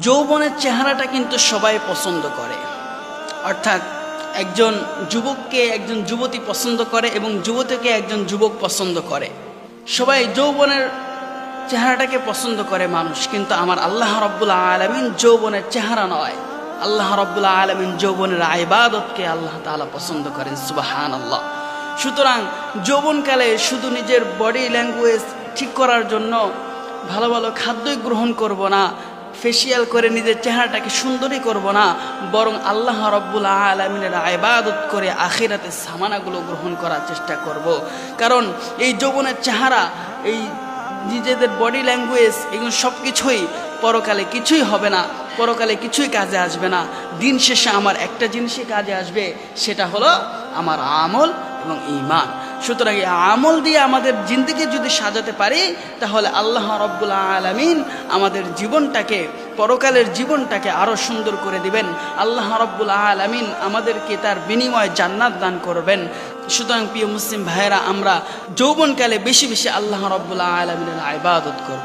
যৌবনের চেহারাটা কিন্তু সবাই পছন্দ করে, অর্থাৎ একজন যুবককে একজন যুবতী পছন্দ করে এবং যুবতীকে একজন যুবক পছন্দ করে। সবাই যৌবনের চেহারাটাকে পছন্দ করে মানুষ, কিন্তু আমার আল্লাহ রাব্বুল আলামিন যৌবনের চেহারা নয়, আল্লাহ রাব্বুল আলামিন যৌবনের ইবাদতকে আল্লাহ তাআলা পছন্দ করেন। সুবহানাল্লাহ। সুতরাং যৌবনকালে শুধু নিজের বডি ল্যাঙ্গুয়েজ ঠিক করার জন্য ভালো ভালো খাদ্যই গ্রহণ করব না, ফেসিয়াল করে নিজের চেহারাটাকে সুন্দরই করব না, বরং আল্লাহ রাব্বুল আলামিনের ইবাদত করে আখিরাতের সামানাগুলো গ্রহণ করার চেষ্টা করব। কারণ এই যৌবনের চেহারা, এই নিজেদের বডি ল্যাঙ্গুয়েজ, এগুলো সব কিছুই পরকালে কিছুই হবে না, পরকালে কিছুই কাজে আসবে না। দিন শেষে আমার একটা জিনিসই কাজে আসবে, সেটা হলো আমার আমল এবং ঈমান। সুতরাং এই আমল দিয়ে আমাদের জিন্দেগি যদি সাজাতে পারি, তাহলে আল্লাহ রাব্বুল আলামিন আমাদের জীবনটাকে, পরকালের জীবনটাকে আরও সুন্দর করে দিবেন। আল্লাহ রাব্বুল আলামিন আমাদেরকে তার বিনিময়ে জান্নাত দান করবেন। সুতরাং প্রিয় মুসলিম ভাইয়েরা, আমরা যৌবনকালে বেশি বেশি আল্লাহ রাব্বুল আলামিনের ইবাদত করব।